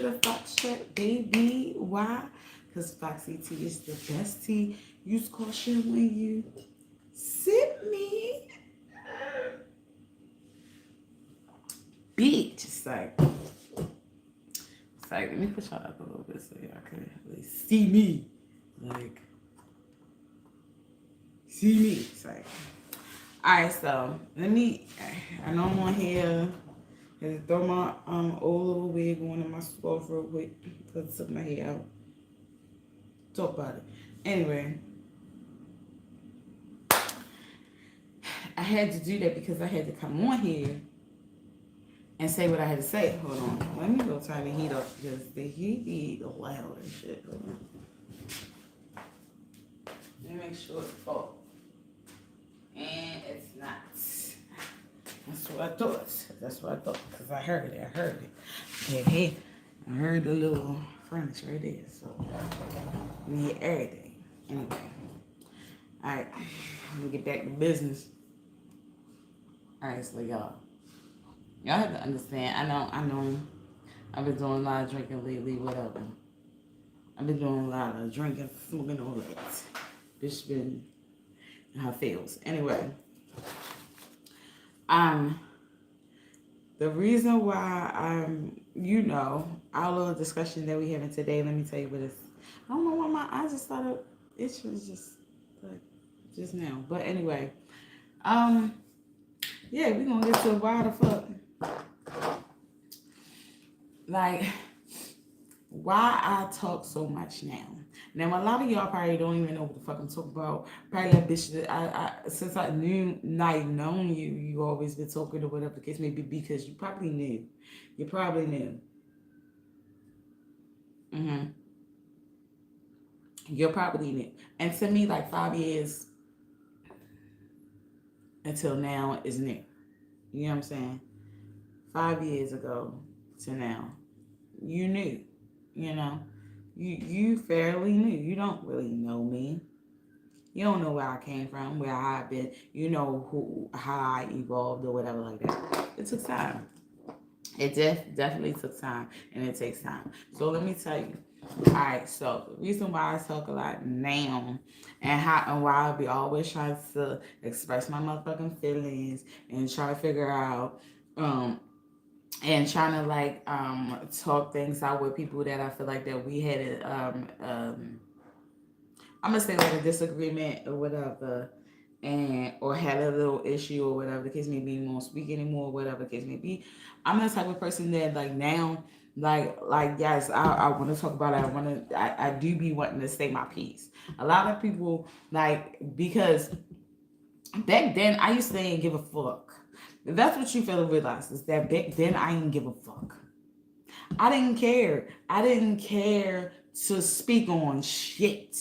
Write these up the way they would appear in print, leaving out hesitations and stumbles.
The Fox Chat, baby. Why? Because Foxy tea is the best tea. Use caution when you sip me. Bitch. Let me push y'all up a little bit so y'all can really see me. Like, see me. It's like, alright, so let me, I know I'm on here. I had to throw my old little wig on in my scarf real quick because I took my hair out. Talk about it. Anyway, I had to do that because I had to come on here and say what I had to say. Hold on. Let me go turn the heat up because the heat be loud and shit. Hold on. Let me make sure it's full. And it's not. That's what I thought. Because I heard it. Hey, I heard the little furniture right there. So, we need everything. Anyway. Alright. Let me get back to business. Alright, so y'all have to understand. I know. I've been doing a lot of drinking lately, whatever. I've been doing a lot of drinking, smoking, all that. Bitch been in her feels. Anyway. The reason why our little discussion that we having today, let me tell you what it's. I don't know why my eyes just started itching just like just now. But anyway, yeah, we gonna get to why the fuck. Like, why I talk so much now. Now, a lot of y'all probably don't even know what the fuck I'm talking about. Probably that bitch that since I known you, you always been talking or whatever the case may be because you probably knew. You probably knew. You probably knew. And to me, like 5 years until now is new. You know what I'm saying? 5 years ago to now, you knew. You know, you fairly knew. You don't really know me. You don't know where I came from, where I've been. You know how I evolved or whatever like that. It took time. It definitely took time, and it takes time. So let me tell you. All right. So the reason why I talk a lot now, and why I be always trying to express my motherfucking feelings and try to figure out, and trying to like talk things out with people that I feel like that we had I'm gonna say like a disagreement or whatever, and or had a little issue or whatever the case may be, won't speak anymore, or whatever the case may be. I'm the type of person that like now, like yes, I want to talk about it. I do be wanting to say my piece. A lot of people like because back then I used to ain't give a fuck. That's what you fail to realize is that back then I didn't give a fuck. I didn't care. I didn't care to speak on shit.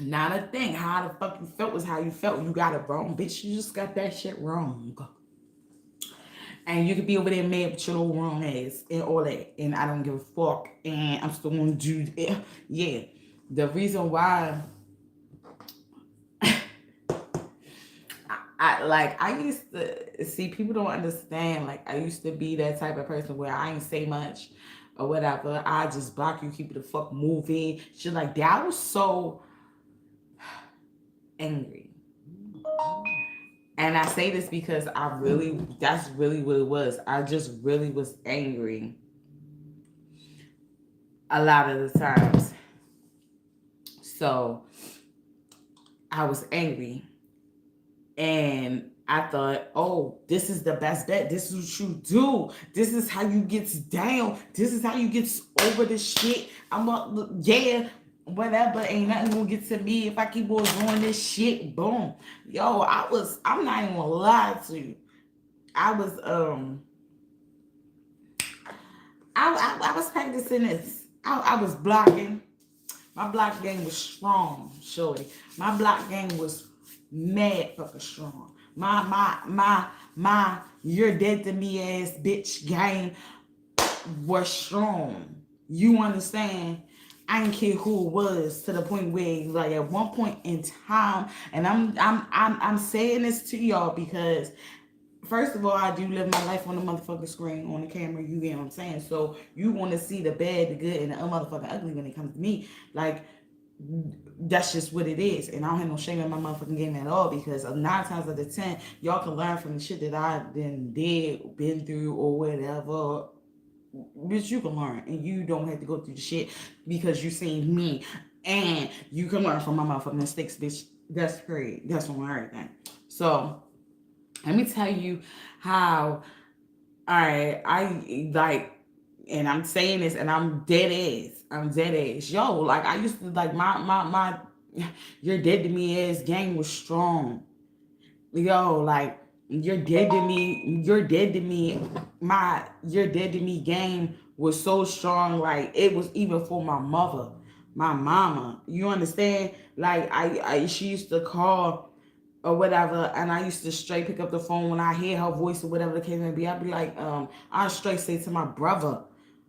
Not a thing. How the fuck you felt was how you felt. You got it wrong, bitch. You just got that shit wrong. And you could be over there mad with your little wrong ass and all that. And I don't give a fuck. And I'm still gonna do it. Yeah. The reason why I used to see people don't understand. Like I used to be that type of person where I ain't say much or whatever. I just block you, keep it the fuck moving. Shit like that. I was so angry. And I say this because that's really what it was. I just really was angry a lot of the times. So I was angry and I thought, oh, this is the best bet. This is what you do. This is how you get down. This is how you get over this shit. Yeah, whatever. Ain't nothing gonna get to me if I keep on doing this shit. Boom. Yo, I'm not even gonna lie to you. I was I was practicing this. I was blocking. My block game was strong, shorty. My block game was mad fucking strong. My you're dead to me ass bitch game was strong. You understand? I didn't care who it was, to the point where like at one point in time, and I'm saying this to y'all because first of all, I do live my life on the motherfucking screen, on the camera. You get what I'm saying? So you want to see the bad, the good, and the motherfucking ugly when it comes to me. Like that's just what it is, and I don't have no shame in my motherfucking game at all because 9 times out of 10, y'all can learn from the shit that I then did, been through, or whatever. Bitch, you can learn, and you don't have to go through the shit because you seen me, and you can learn from my motherfucking mistakes, bitch. That's great. That's on everything. So let me tell you how I like, and I'm saying this, and I'm dead ass. I'm dead ass. Yo, like I used to like my you're dead to me ass gang was strong. Yo, like you're dead to me. You're dead to me. My you're dead to me game was so strong. Like it was even for my mother, my mama. You understand? Like I she used to call or whatever, and I used to straight pick up the phone when I hear her voice or whatever the case may be. I'd be like, I straight say to my brother,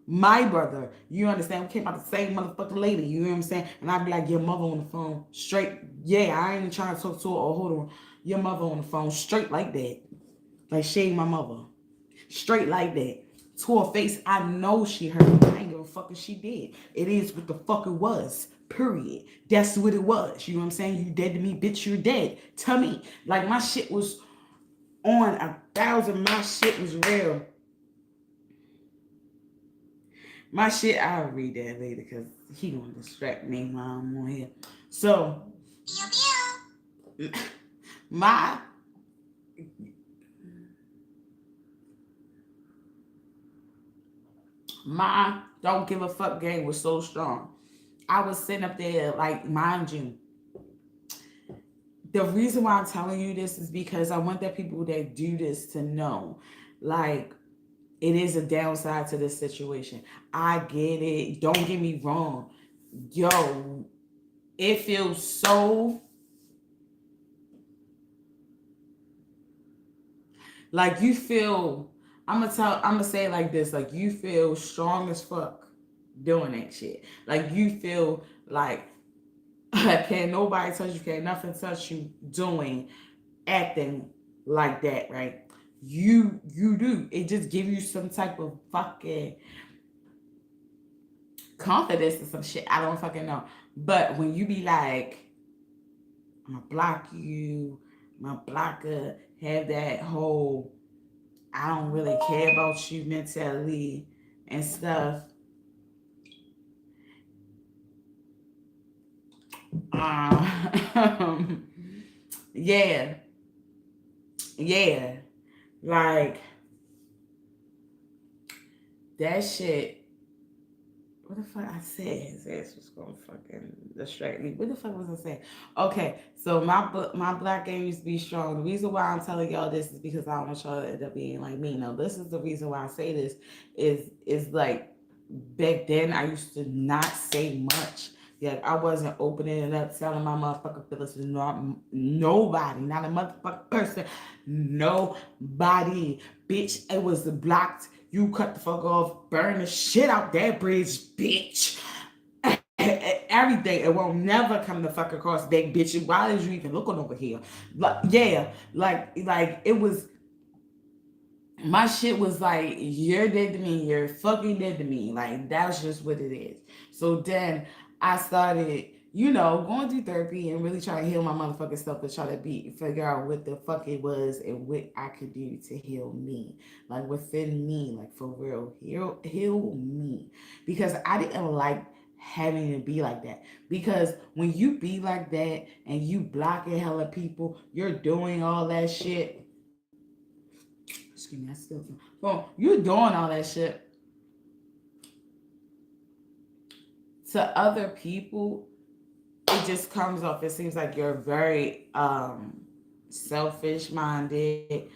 you understand? We came out the same motherfucking lady, you know what I'm saying? And I'd be like, your mother on the phone, straight, yeah, I ain't trying to talk to her or hold on, your mother on the phone, straight like that. Like, she ain't my mother. Straight like that. To her face, I know she heard me. I ain't give a fuck if she did. It is what the fuck it was. Period. That's what it was. You know what I'm saying? You dead to me, bitch, you're dead. Tell me. Like, my shit was on 1,000. My shit was real. My shit, I'll read that later because he gonna distract me while I'm on here. So, my my don't give a fuck game was so strong. I was sitting up there, like, mind you, the reason why I'm telling you this is because I want the people that do this to know, like, it is a downside to this situation. I get it. Don't get me wrong. Yo, it feels so like you feel. I'm gonna say it like this. Like you feel strong as fuck doing that shit. Like you feel like can nobody touch you, can nothing touch you doing acting like that, right? You do. It just gives you some type of fucking confidence or some shit. I don't fucking know. But when you be like, I'm gonna block you, my blocker, have that whole I don't really care about you mentality and stuff. Um, yeah, yeah, like that shit. What the fuck I said? His ass was gonna fucking distract me. What the fuck was I saying? Okay, so my black game used to be strong. The reason why I'm telling y'all this is because I don't want y'all to end up being like me. No, this is the reason why I say this. Is like back then I used to not say much. Yeah, I wasn't opening it up, telling my motherfucking feelings to nobody, not a motherfucking person, nobody. Bitch, it was blocked. You cut the fuck off, burn the shit out that bridge, bitch. Everything. It won't never come the fuck across that bitch. Why is you even looking over here? Like, yeah, like it was my shit was like, you're dead to me, you're fucking dead to me. Like, that's just what it is. So then I started, going through therapy and really trying to heal my motherfucking stuff to try to figure out what the fuck it was and what I could do to heal me. Like, within me, like, for real, heal me. Because I didn't like having to be like that. Because when you be like that and you blocking hella people, you're doing all that shit. Excuse me, I still well, you doing all that shit to other people, it just comes off. It seems like you're very selfish minded.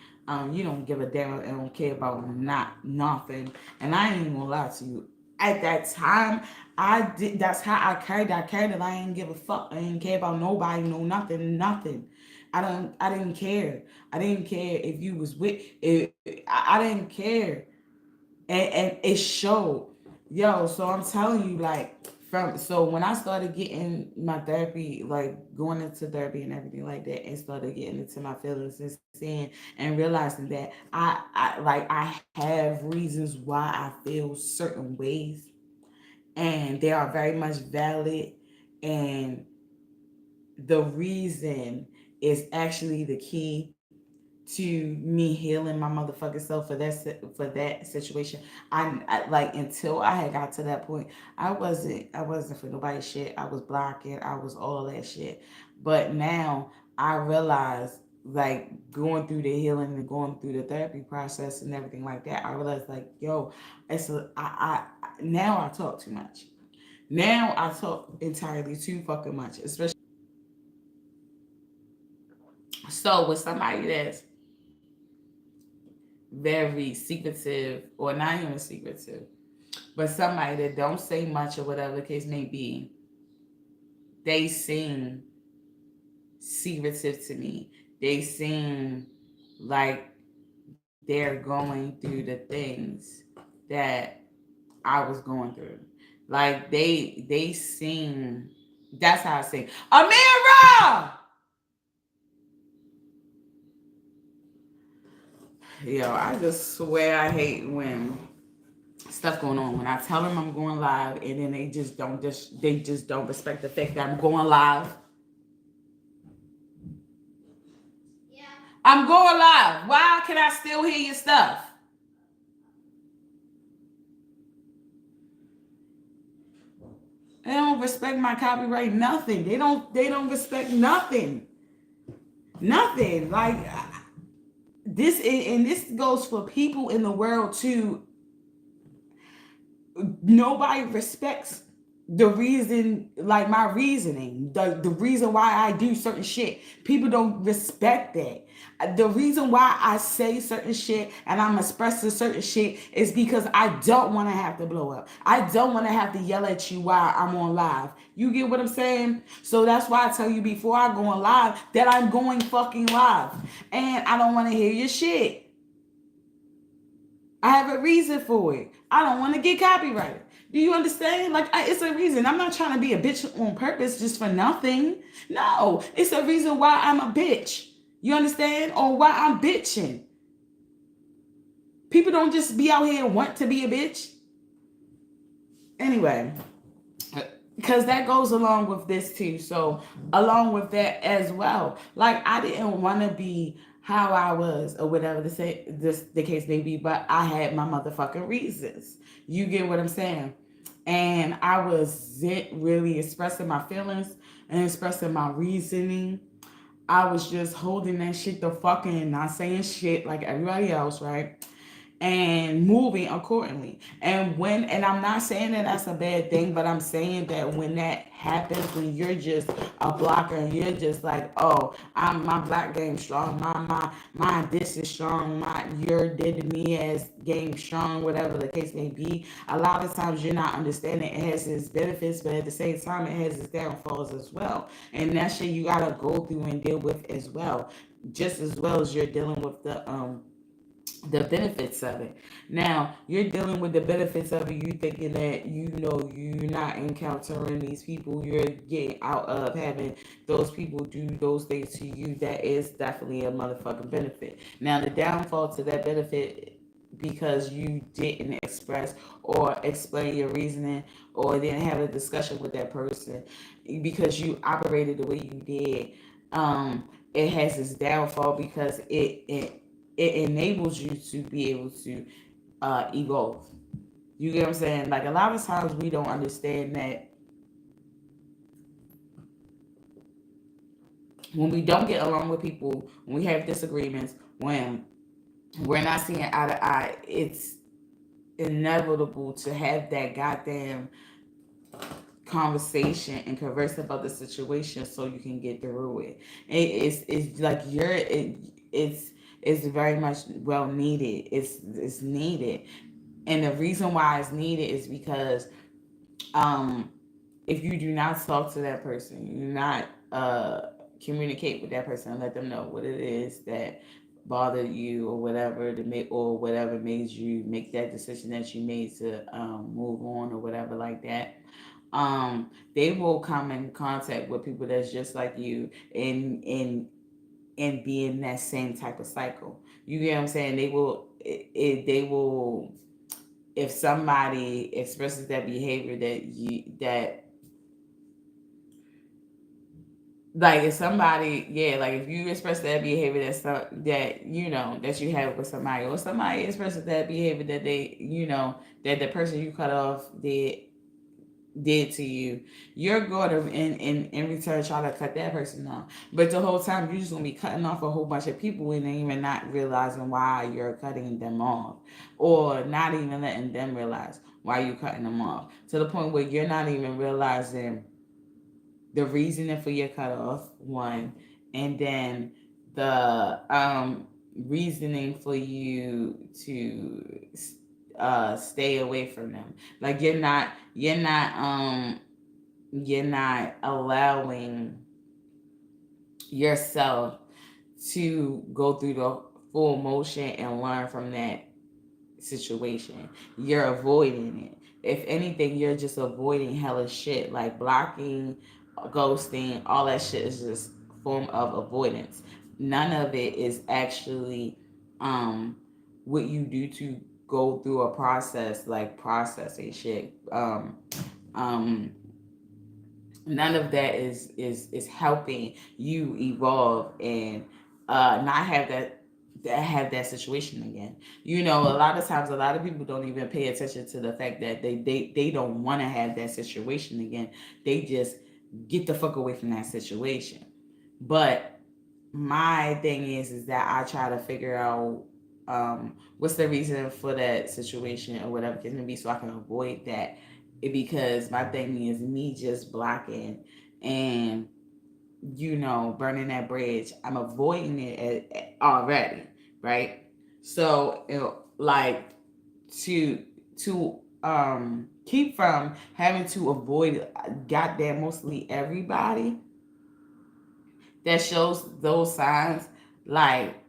You don't give a damn and don't care about nothing. And I ain't even gonna lie to you. At that time, I did. That's how I carried. I carried it. I ain't give a fuck. I didn't care about nobody. No nothing. Nothing. I don't. I didn't care. I didn't care if you was with. I didn't care, and it showed. Yo, so I'm telling you, like, from so when I started getting my therapy, like going into therapy and everything like that, and started getting into my feelings and seeing and realizing that I have reasons why I feel certain ways, and they are very much valid, and the reason is actually the key to me healing my motherfucking self for for that situation. I like until I had got to that point, I wasn't for nobody shit. I was blocking. I was all that shit. But now I realize, like going through the healing and going through the therapy process and everything like that, I realized like, yo, now I talk too much. Now I talk entirely too fucking much, especially so with somebody that's very secretive, or not even secretive, but somebody that don't say much or whatever the case may be, they seem secretive to me. They seem like they're going through the things that I was going through. Like they seem, that's how I say, Amira. Yo, I just swear I hate when stuff going on. When I tell them I'm going live, and then they just don't respect the fact that I'm going live. I'm going live. Why can I still hear your stuff? They don't respect my copyright. Nothing. They don't respect nothing. Nothing. Like this, and this goes for people in the world too. Nobody respects the reason, like my reasoning, the reason why I do certain shit. People don't respect that. The reason why I say certain shit and I'm expressing certain shit is because I don't want to have to blow up. I don't want to have to yell at you while I'm on live. You get what I'm saying? So that's why I tell you before I go on live that I'm going fucking live, and I don't want to hear your shit. I have a reason for it. I don't want to get copyrighted. Do you understand? Like, it's a reason. I'm not trying to be a bitch on purpose just for nothing. No, it's a reason why I'm a bitch. You understand? Or why I'm bitching. People don't just be out here and want to be a bitch. Anyway, because that goes along with this too. So along with that as well, like I didn't want to be how I was or whatever the case may be, but I had my motherfucking reasons. You get what I'm saying? And I wasn't really expressing my feelings and expressing my reasoning. I was just holding that shit the fucking, not saying shit like everybody else, right? And moving accordingly. And I'm not saying that that's a bad thing, but I'm saying that when that happens, when you're just a blocker and you're just like, oh, my black game strong, my this is strong, my your did me as game strong, whatever the case may be. A lot of times you're not understanding it has its benefits, but at the same time it has its downfalls as well. And that shit you gotta go through and deal with as well. Just as well as you're dealing with the benefits of it. Now, you're dealing with the benefits of it, you thinking that you're not encountering these people, you're getting out of having those people do those things to you. That is definitely a motherfucking benefit. Now, the downfall to that benefit, because you didn't express or explain your reasoning or didn't have a discussion with that person because you operated the way you did, it has its downfall because it enables you to be able to evolve. You get what I'm saying? Like a lot of times we don't understand that when we don't get along with people, when we have disagreements, when we're not seeing eye to eye, it's inevitable to have that goddamn conversation and converse about the situation so you can get through it. It's like it's very much well needed. It's needed. And the reason why it's needed is because um if you do not talk to that person, you do not communicate with that person and let them know what it is that bothered you or whatever to make or whatever made you make that decision that you made to move on or whatever like that. They will come in contact with people that's just like you, and be in that same type of cycle. You get what I'm saying? They will, if somebody expresses that behavior that like if somebody, yeah, like if you express that behavior that that you have with somebody, or somebody expresses that behavior that that the person you cut off did to you, you're going to in return try to cut that person off. But the whole time you're just gonna be cutting off a whole bunch of people and even not realizing why you're cutting them off, or not even letting them realize why you're cutting them off, to the point where you're not even realizing the reasoning for your cutoff, one, and then the reasoning for you to stay away from them. Like you're not allowing yourself to go through the full motion and learn from that situation. You're avoiding it. If anything, you're just avoiding hella shit, like blocking, ghosting, all that shit is just form of avoidance. None of it is actually um what you do to go through a process, like processing shit. Um None of that is helping you evolve and not have that situation again. A lot of times a lot of people don't even pay attention to the fact that they don't want to have that situation again. They just get the fuck away from that situation. But my thing is that I try to figure out what's the reason for that situation or whatever it's gonna be, so I can avoid that. Because my thing is me just blocking and burning that bridge. I'm avoiding it already, right? So like to keep from having to avoid goddamn mostly everybody that shows those signs, like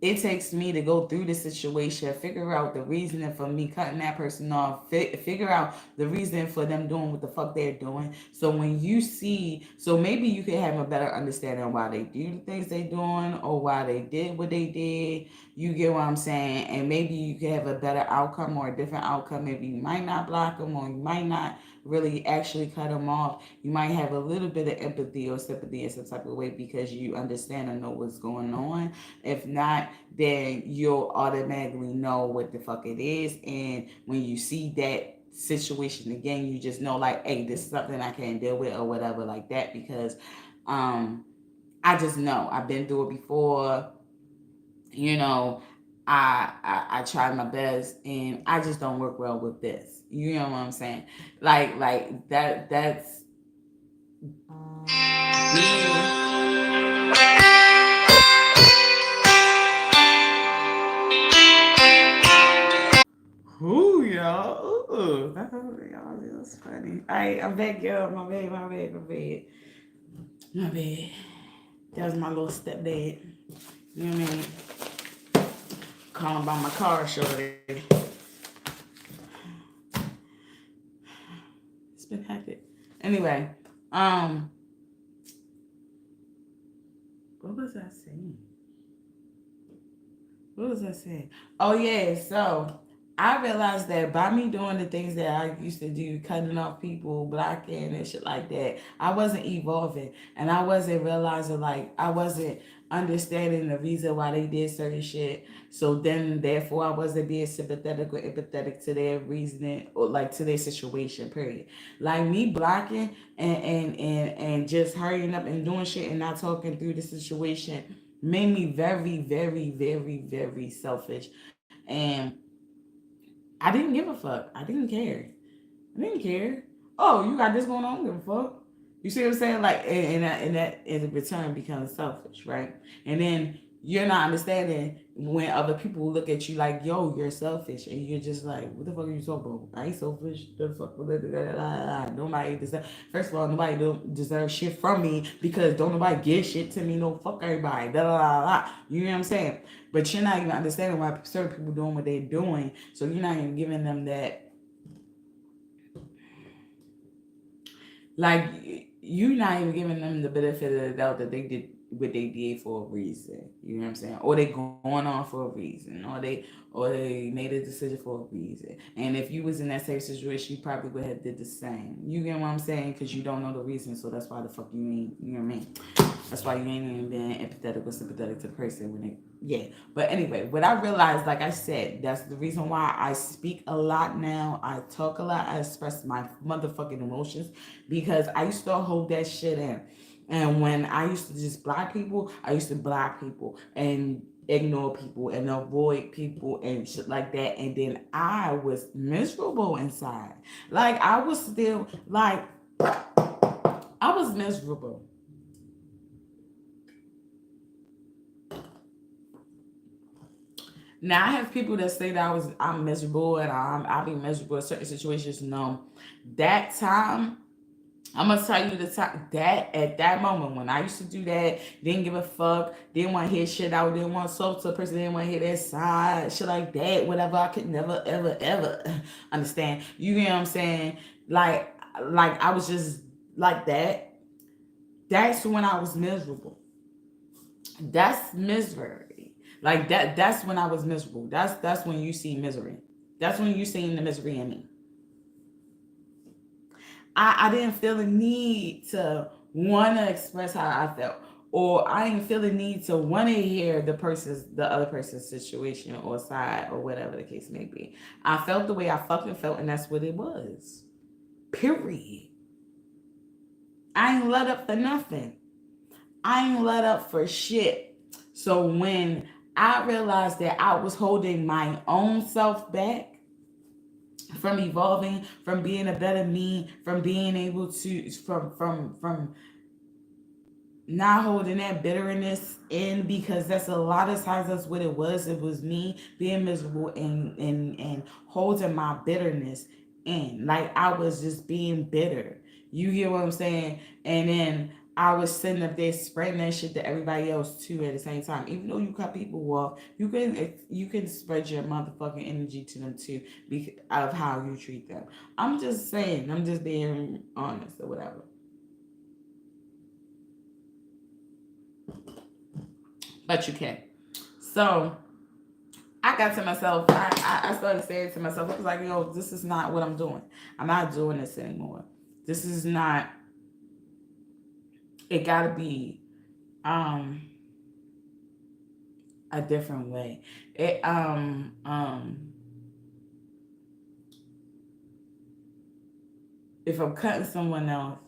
it takes me to go through the situation, figure out the reasoning for me cutting that person off, figure out the reason for them doing what the fuck they're doing. So when you see, so maybe you can have a better understanding of why they do the things they doing or why they did what they did. You get what I'm saying? And maybe you can have a better outcome or a different outcome. Maybe you might not block them, or you might not really actually cut them off. You might have a little bit of empathy or sympathy in some type of way because you understand and know what's going on. If not, then you'll automatically know what the fuck it is. And when you see that situation again, you just know, like, hey, this is something I can't deal with or whatever, like that. Because um I just know I've been through it before. you know I try my best, and I just don't work well with this. You know what I'm saying? Like that's being. Ooh, y'all. Ooh. Y'all, that's funny. I'm back, girl. My bad, my bad, my bad. My bad. That was my little stepdad. You know what I mean? Calling about my car shorty. It's been hectic. Anyway, um, what was I saying? What was I saying? Oh yeah, so I realized that by me doing the things that I used to do, cutting off people, blocking and shit like that, I wasn't evolving, and I wasn't realizing, like, I wasn't understanding the reason why they did certain shit. So then, therefore, I wasn't being sympathetic or empathetic to their reasoning or like to their situation. Period. Like me blocking and just hurrying up and doing shit and not talking through the situation made me very, very, very, very selfish. And I didn't give a fuck. I didn't care. I didn't care. Oh, you got this going on? I don't give a fuck. You see what I'm saying? Like, and that in return becomes selfish, right? And then you're not understanding when other people look at you like, yo, you're selfish, and you're just like, what the fuck are you talking about? I ain't selfish. The fuck, nobody deserve. First of all, nobody don't deserve shit from me because don't nobody give shit to me. No, fuck everybody. Da da da da. You know what I'm saying? But you're not even understanding why certain people doing what they're doing, so you're not even giving them that. Like, you not even giving them the benefit of the doubt that they did what they did for a reason. You know what I'm saying? Or they going on for a reason. Or they made a decision for a reason. And if you was in that same situation, you probably would have did the same. You get what I'm saying? Because you don't know the reason, so that's why the fuck you ain't. You know what I mean? That's why you ain't even been empathetic or sympathetic to the person when they. Yeah. But anyway, what I realized, like I said, that's the reason why I speak a lot now. I talk a lot. I express my motherfucking emotions because I used to hold that shit in. And when I used to just block people, I used to block people and ignore people and avoid people and shit like that. And then I was miserable inside. Like, I was still, like, I was miserable. Now I have people that say that I'm miserable and I'll be miserable in certain situations. No, that time I'm gonna tell you the time that at that moment when I used to do that, didn't give a fuck, didn't want to hear shit out, didn't want to talk to a person, didn't want to hear their side, shit like that, whatever. I could never, ever, ever understand. You get what I'm saying? Like, I was just like that. That's when I was miserable. That's misery. Like that. That's when I was miserable. That's when you see misery. That's when you seen the misery in me. I didn't feel the need to want to express how I felt, or I didn't feel the need to want to hear the other person's situation or side or whatever the case may be. I felt the way I fucking felt, and that's what it was. Period. I ain't let up for nothing. I ain't let up for shit. So when I realized that I was holding my own self back from evolving, from being a better me, from being able to from not holding that bitterness in, because that's a lot of times that's what it was. It was me being miserable and holding my bitterness in. Like, I was just being bitter. You hear what I'm saying? And then I was sitting up there spreading that shit to everybody else too at the same time. Even though you cut people off, you can spread your motherfucking energy to them too because of how you treat them. I'm just saying. I'm just being honest or whatever. But you can. So I got to myself. I started saying to myself, I was like, yo, this is not what I'm doing. I'm not doing this anymore. This is not. It gotta be um a different way. It if I'm cutting someone else,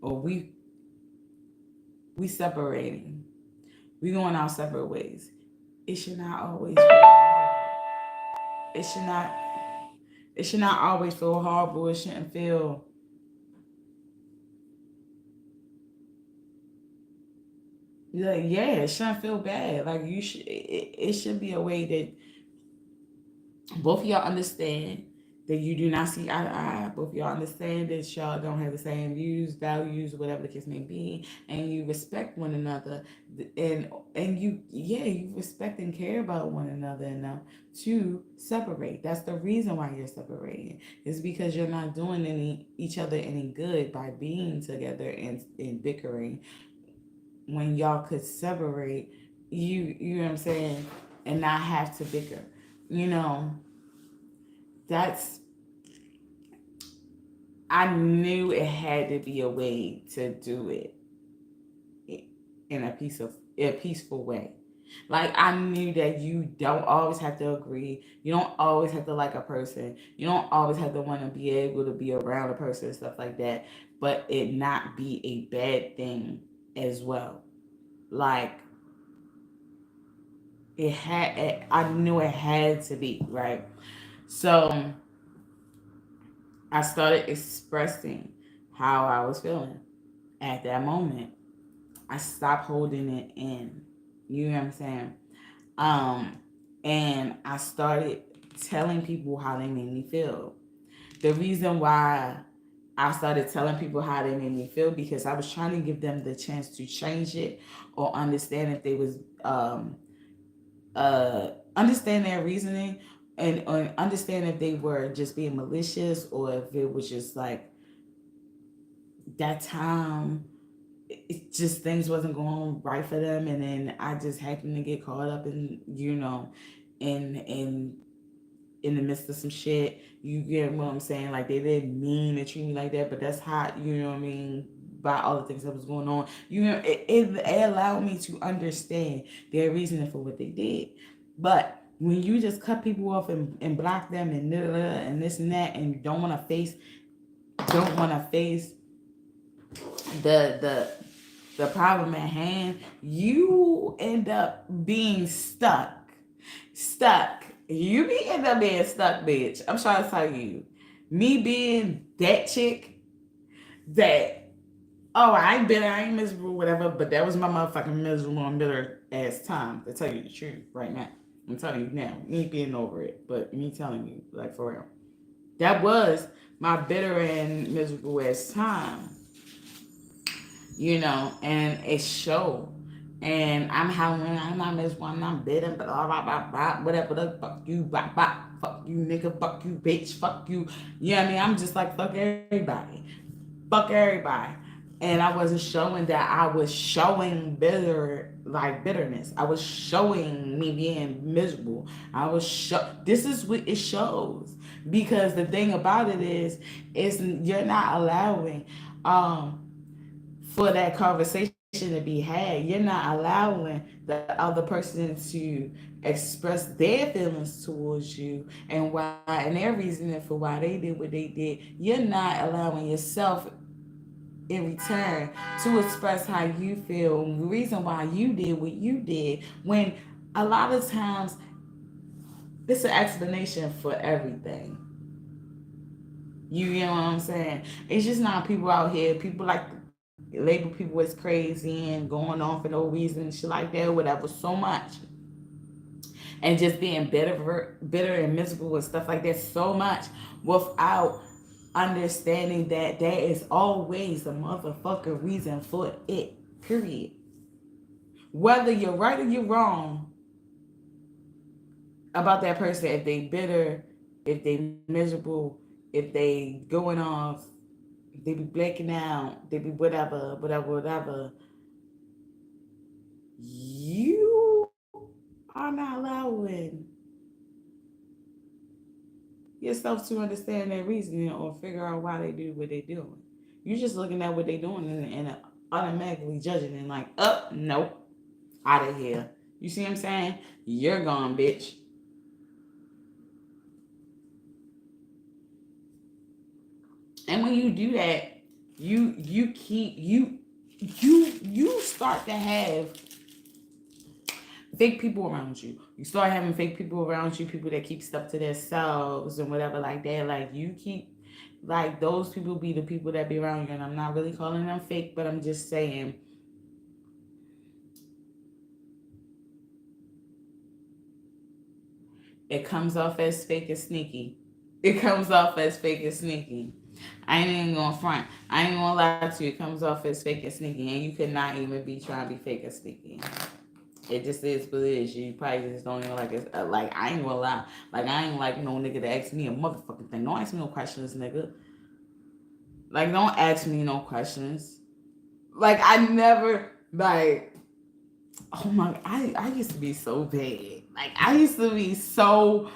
or we separating, we going our separate ways. It should not always be hard. It should not. It should not always feel horrible. It shouldn't feel like, yeah. It shouldn't feel bad. Like, you should. It should be a way that both of y'all understand that you do not see eye to eye. Both of y'all understand that y'all don't have the same views, values, whatever the case may be, and you respect one another, and you respect and care about one another enough to separate. That's the reason why you're separating. It's because you're not doing each other any good by being together and bickering when y'all could separate. You know what I'm saying, and not have to bicker. You know, that's I knew it had to be a way to do it in a peaceful way. Like, I knew that you don't always have to agree. You don't always have to like a person. You don't always have to want to be able to be around a person and stuff like that. But it not be a bad thing as well. Like, I knew it had to be right. So I started expressing how I was feeling at that moment. I stopped holding it in. You know what I'm saying? Um, and I started telling people how they made me feel. The reason why I started telling people how they made me feel because I was trying to give them the chance to change it or understand if they was understand their reasoning and or understand if they were just being malicious or if it was just like that time it just things wasn't going right for them and then I just happened to get caught up in in in the midst of some shit. You get what I'm saying? Like they didn't mean to treat me like that, but that's hot. You know what I mean? By all the things that was going on, you know, it allowed me to understand their reasoning for what they did. But when you just cut people off and block them and this and that, and don't want to face the the the problem at hand, you end up being stuck. Stuck. You be end up being stuck, bitch. I'm trying to tell you. Me being that chick that I ain't bitter, I ain't miserable, whatever, but that was my motherfucking miserable and bitter ass time to tell you the truth right now. I'm telling you now. Me being over it, but me telling you, like for real. That was my bitter and miserable ass time, and it showed. And I'm howling, I'm not miserable, I'm not bitter, but blah, blah, blah, whatever, fuck you, blah, blah, fuck you, nigga, fuck you, bitch, fuck you. You know what I mean? I'm just like, fuck everybody. Fuck everybody. And I wasn't showing that I was showing bitterness. I was showing me being miserable. This is what it shows. Because the thing about it is you're not allowing for that conversation to be had. You're not allowing the other person to express their feelings towards you and their reasoning for why they did what they did. You're not allowing yourself in return to express how you feel, the reason why you did what you did. When a lot of times it's an explanation for everything. You know what I'm saying? It's just not people out here. People like label people as crazy and going on for no reason and shit like that, whatever, so much. And just being bitter and miserable and stuff like that so much without understanding that there is always a motherfucking reason for it. Period. Whether you're right or you're wrong about that person, if they bitter, if they miserable, if they going off, they be blacking out, they be whatever, whatever, whatever. You are not allowing yourself to understand their reasoning or figure out why they do what they're doing. You're just looking at what they're doing and automatically judging and like, nope, out of here. You see what I'm saying? You're gone, bitch. And when you do that, you keep you start to have fake people around you. You start having fake people around you, people that keep stuff to themselves and whatever like that. Like you keep like those people be the people that be around you. And I'm not really calling them fake, but I'm just saying it comes off as fake and sneaky. It comes off as fake and sneaky. I ain't even gonna front. I ain't gonna lie to you. It comes off as fake and sneaky, and you could not even be trying to be fake and sneaky. It just is what it is. You probably just don't even like it. Like I ain't gonna lie. Like I ain't like no nigga to ask me a motherfucking thing. Don't ask me no questions, nigga. Like don't ask me no questions. Like I never like. Oh my! I used to be so bad. Like I used to be so.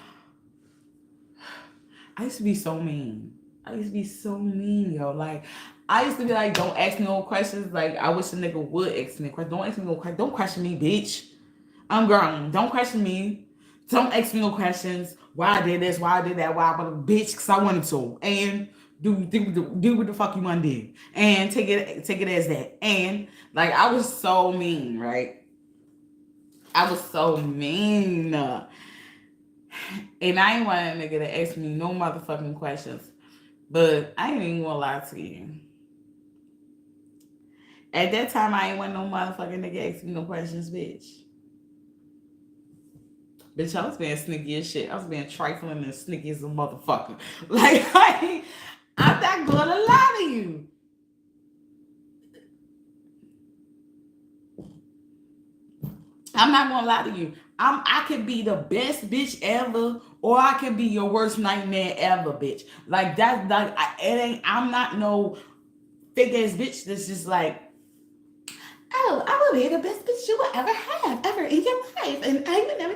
I used to be so mean. I used to be so mean, yo. Like I used to be like, don't ask me no questions. Like I wish a nigga would ask me a question. Don't ask me no questions. Don't question me, bitch. I'm grown. Don't question me. Don't ask me no questions. Why I did this? Why I did that? Why? But a bitch, cause I wanted to. And do what the fuck you want to do. And take it as that. And like I was so mean, right? I was so mean. And I ain't want a nigga to ask me no motherfucking questions. But I ain't even gonna lie to you. At that time, I ain't want no motherfucking nigga ask me no questions, bitch. Bitch, I was being sneaky as shit. I was being trifling and sneaky as a motherfucker. Like, I'm not gonna lie to you. I'm not gonna lie to you. I could be the best bitch ever, or I could be your worst nightmare ever, bitch. Like that. Like it ain't. I'm not no fake ass bitch. That's just like, oh, I will be the best bitch you will ever have ever in your life, and I would never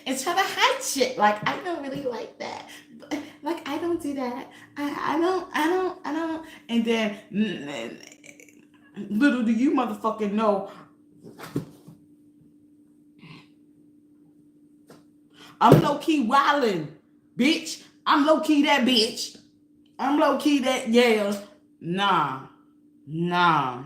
and try to hide shit. Like I don't really like that. Like I don't do that. I don't. And then little do you motherfucking know, I'm low key wildin', bitch. I'm low key that bitch. I'm low key that yeah. Nah, nah.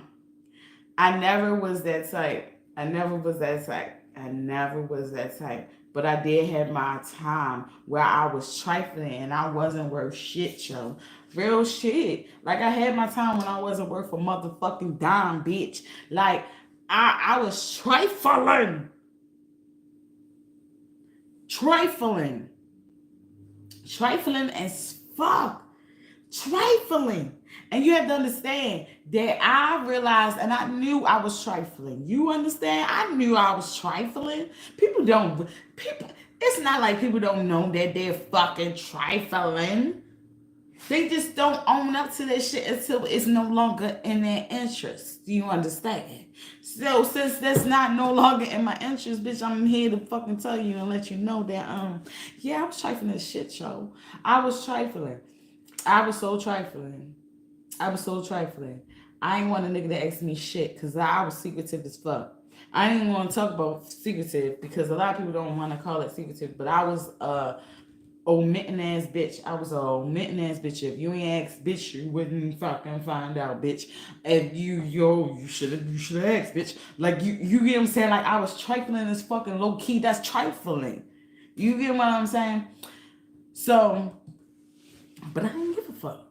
I never was that type. I never was that type. I never was that type. But I did have my time where I was trifling and I wasn't worth shit, yo. Real shit. Like I had my time when I wasn't worth a motherfucking dime, bitch. Like I was trifling. Trifling. Trifling as fuck. Trifling. And you have to understand that I realized and I knew I was trifling. You understand? I knew I was trifling. People, it's not like people don't know that they're fucking trifling. They just don't own up to that shit until it's no longer in their interest. Do you understand? So since that's not no longer in my interest, bitch, I'm here to fucking tell you and let you know that yeah, I was trifling this shit, yo. I was trifling. I was so trifling. I was so trifling. I ain't want a nigga to ask me shit because I was secretive as fuck. I ain't even want to talk about secretive because a lot of people don't want to call it secretive, but I was omitting ass bitch. I was a omitting ass bitch. If you ain't asked, bitch, you wouldn't fucking find out, bitch. If you should have asked, bitch. Like you get what I'm saying? Like I was trifling as fucking low key. That's trifling. You get what I'm saying? So, but I didn't give a fuck.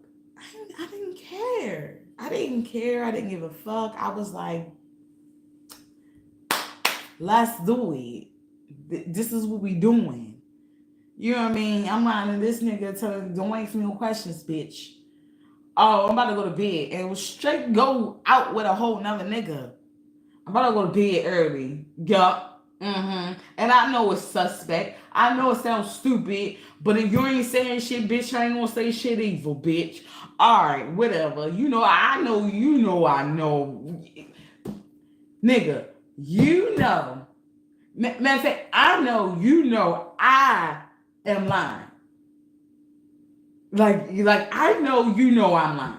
I didn't care. I didn't care. I didn't give a fuck. I was like, let's do it. This is what we doing. You know what I mean? I'm lying to this nigga telling him, don't ask me no questions, bitch. Oh, I'm about to go to bed. And it was straight go out with a whole nother nigga. I'm about to go to bed early. Yup. And I know it's suspect. I know it sounds stupid, but if you ain't saying shit, bitch, I ain't gonna say shit evil, bitch. Alright, whatever. I know. Nigga, you know. Matter of fact, I know, I am lying. Like I know, I'm lying.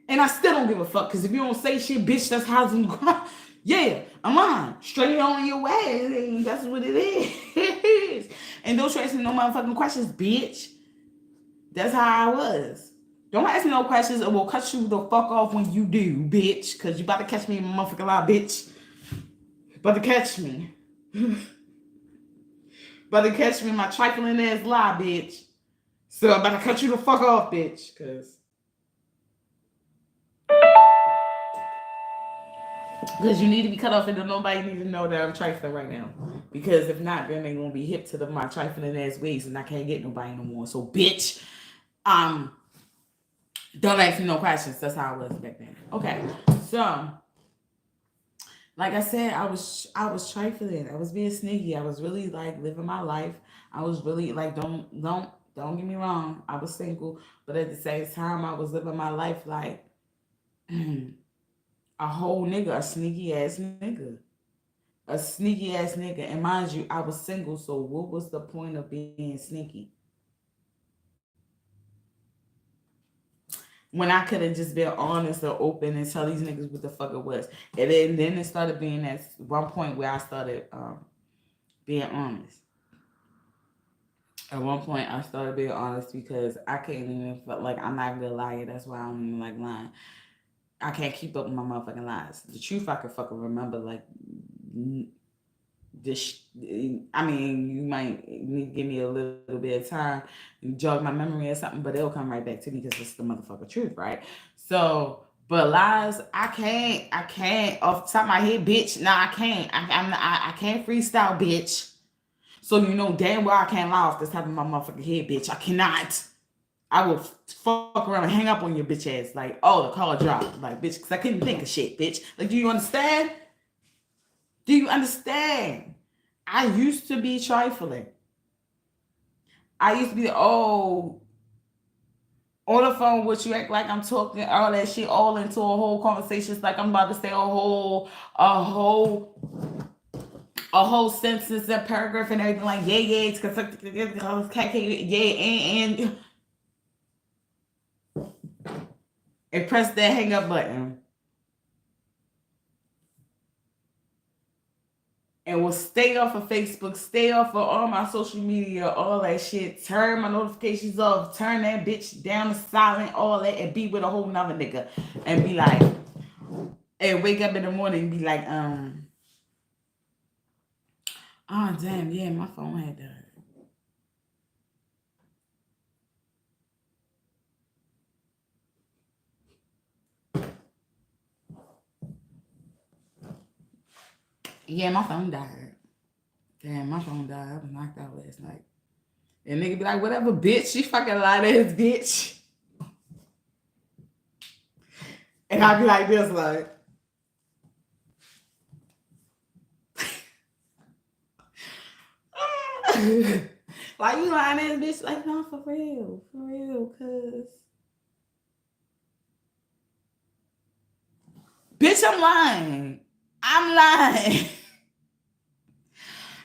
And I still don't give a fuck, because if you don't say shit, bitch, that's how it's going. Yeah, I'm lying. Straight on your way. That's what it is. And don't try to ask me no motherfucking questions, bitch. That's how I was. Don't ask me no questions or we'll cut you the fuck off when you do, bitch. Because you about to catch me in my motherfucking lie, bitch. About to catch me. About to catch me in my trifling ass lie, bitch. So I'm about to cut you the fuck off, bitch. Because you need to be cut off and nobody need to know that I'm trifling right now. Because if not, then they gonna be hip to my trifling ass ways and I can't get nobody no more. So bitch, um, don't ask me no questions. That's how I was back then. Okay. So like I said, I was trifling. I was being sneaky. I was really like living my life. I was really like don't get me wrong. I was single, but at the same time I was living my life like a whole nigga, a sneaky ass nigga. A sneaky ass nigga. And mind you, I was single, so what was the point of being sneaky? When I could have just been honest or open and tell these niggas what the fuck it was. And then it started being at one point where I started being honest. At one point, I started being honest because I can't even feel like I'm not gonna lie. That's why I don't even like lying. I can't keep up with my motherfucking lies. The truth I can fucking remember like this. I mean, you might need to give me a little bit of time and jog my memory or something, but it'll come right back to me because it's the motherfucking truth, right? So, but lies, I can't off the top of my head, bitch. Nah, I can't. I can't freestyle, bitch. So you know damn well I can't lie off this type of my motherfucking head, bitch. I cannot. I will fuck around and hang up on your bitch ass. Like, oh, the call dropped. Like, bitch, because I couldn't think of shit, bitch. Like, do you understand? Do you understand? I used to be trifling. I used to be, oh, on the phone with you, act like I'm talking all that shit all into a whole conversation. It's like I'm about to say a whole, a whole sentence and paragraph and everything. Like, yeah, yeah, yeah, and press that hang up button. And will stay off of Facebook, stay off of all my social media, all that shit. Turn my notifications off, turn that bitch down to silent, all that, and be with a whole nother nigga. And be like, and wake up in the morning and be like, oh damn, yeah, my phone had died. Yeah, my phone died. Damn, my phone died. I was knocked out last night. And nigga be like, whatever, bitch. She fucking lied ass bitch. And I be like this, like, like you lying ass bitch. Like, no, for real, cuz. Bitch, I'm lying. I'm lying.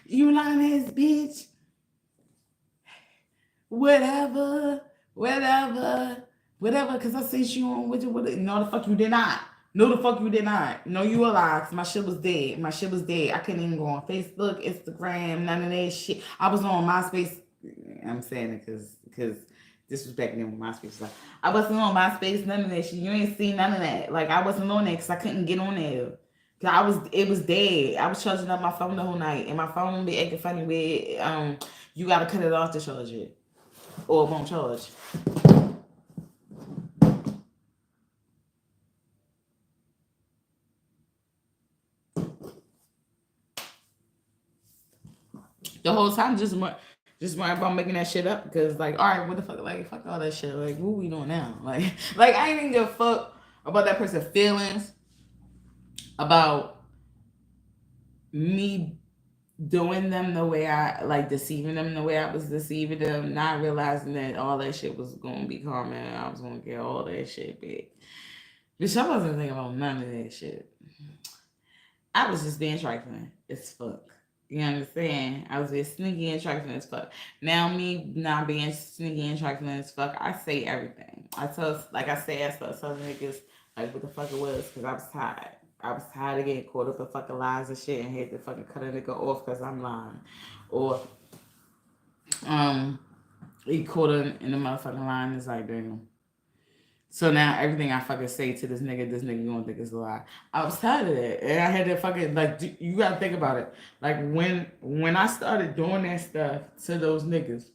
You lying ass bitch. Whatever, whatever, because I sent you on with it. No, the fuck you did not. No, the fuck you did not. No, you a lie. 'Cause my shit was dead. My shit was dead. I couldn't even go on Facebook, Instagram, none of that shit. I was on MySpace. I'm saying it because this was back then when MySpace was like, I wasn't on MySpace, none of that shit. You ain't seen none of that. Like, I wasn't on there because I couldn't get on there. It was dead. I was charging up my phone the whole night, and my phone be acting funny with you gotta cut it off to charge it, or it won't charge. The whole time, just worry about making that shit up because, like, all right, what the fuck, like, fuck all that shit. Like, what we doing now? Like I ain't even give a fuck about that person's feelings, about me doing them the way I like deceiving them the way I was deceiving them, not realizing that all that shit was gonna be coming and I was gonna get all that shit back. Bitch, I wasn't thinking about none of that shit. I was just being trifling as fuck. You understand? I was being sneaky and trifling as fuck. Now me not being sneaky and trifling as fuck, I say everything. I tell, like I said, I tell niggas like what the fuck it was because I was tired. I was tired of getting caught up in fucking lies and shit and had to fucking cut a nigga off because I'm lying. Or he caught in the motherfucking line is like, damn. So now everything I fucking say to this nigga gonna think it's a lie. I was tired of that, and I had to fucking like. You gotta think about it. Like when I started doing that stuff to those niggas,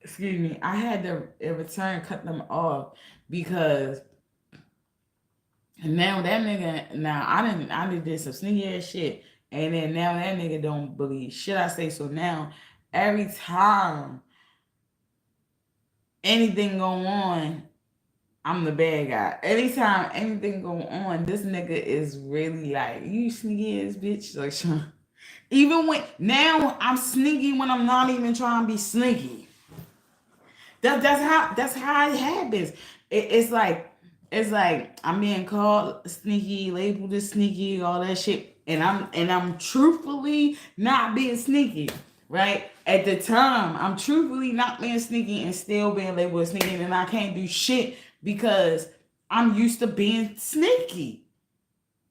excuse me, I had to in return cut them off because now that nigga, now I did some sneaky ass shit, and then now that nigga don't believe shit I say. So now every time anything go on, I'm the bad guy. Anytime anything go on, this nigga is really like, you sneaky ass bitch. Like, even when now I'm sneaky when I'm not even trying to be sneaky. That's how it happens. It's like I'm being called sneaky, labeled as sneaky, all that shit, and I'm truthfully not being sneaky. Right at the time, I'm truthfully not being sneaky and still being labeled as sneaky, and I can't do shit because I'm used to being sneaky.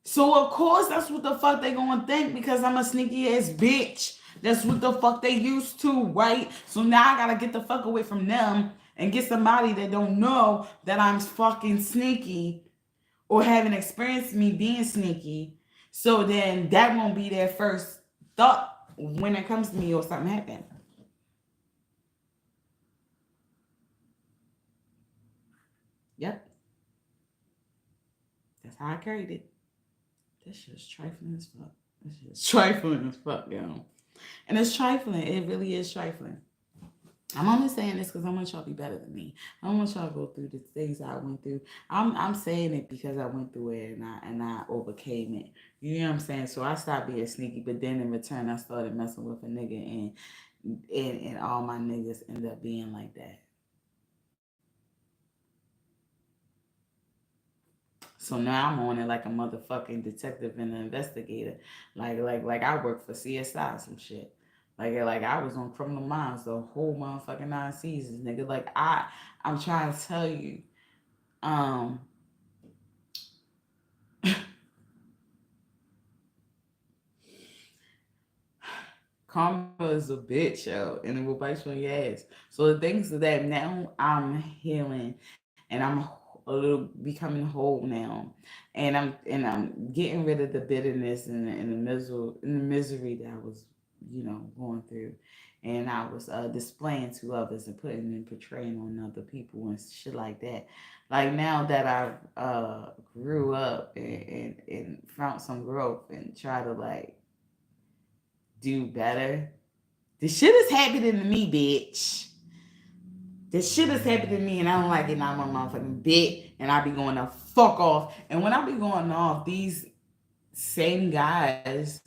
So of course that's what the fuck they gonna think because I'm a sneaky ass bitch. That's what the fuck they used to, right? So now I gotta get the fuck away from them and get somebody that don't know that I'm fucking sneaky or haven't experienced me being sneaky. So then that won't be their first thought when it comes to me or something happen. Yep. That's how I carried it. That shit's trifling as fuck. It's trifling as fuck, yo. And it's trifling. It really is trifling. I'm only saying this because I want y'all to be better than me. I don't want y'all to go through the things I went through. I'm saying it because I went through it and I overcame it. You know what I'm saying? So I stopped being sneaky, but then in return I started messing with a nigga and all my niggas end up being like that. So now I'm on it like a motherfucking detective and an investigator. Like I work for CSI some shit. Like I was on Criminal Minds the whole motherfucking 9 seasons, nigga. I'm trying to tell you, um, karma is a bitch, yo, and it will bite you on your ass. So the things that now I'm healing, and I'm a little becoming whole now, and I'm getting rid of the bitterness and the misery that I was, going through, and I was displaying to others and putting and portraying on other people and shit like that. Like now that I've grew up and found some growth and try to like do better. This shit is happening to me, bitch. This shit is happening to me, and I don't like it. Now I'm a motherfucking bit, and I be going to fuck off. And when I be going off, these same guys,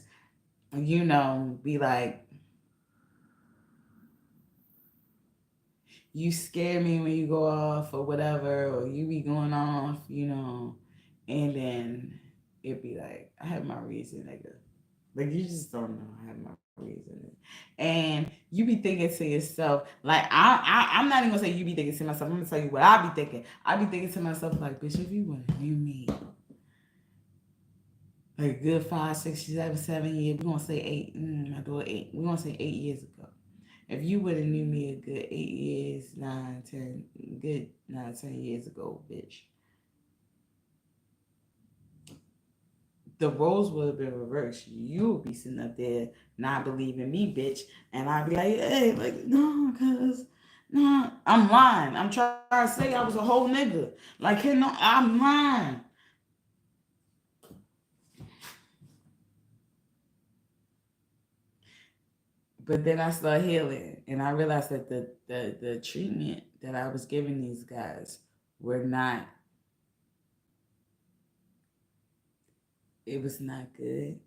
be like, you scare me when you go off or whatever, or you be going off, and then it be like, I have my reason, nigga. Like you just don't know. I have my reason. And you be thinking to yourself, like I'm not even gonna say you be thinking to myself. I'm gonna tell you what I be thinking. I be thinking to myself like, bitch, if you would have knew me like a good 5, 6, 7 years, we gonna say 8. I do it 8. We gonna say 8 years ago. If you would have knew me a good 8 years, 9, 10, good 9, 10 years ago, bitch, the roles would have been reversed. You would be sitting up there not believing me, bitch, and I'd be like, hey, like, no, cause no, I'm lying. I'm trying to say I was a whole nigga. Like, I'm lying. But then I started healing, and I realized that the treatment that I was giving these guys were not. It was not good,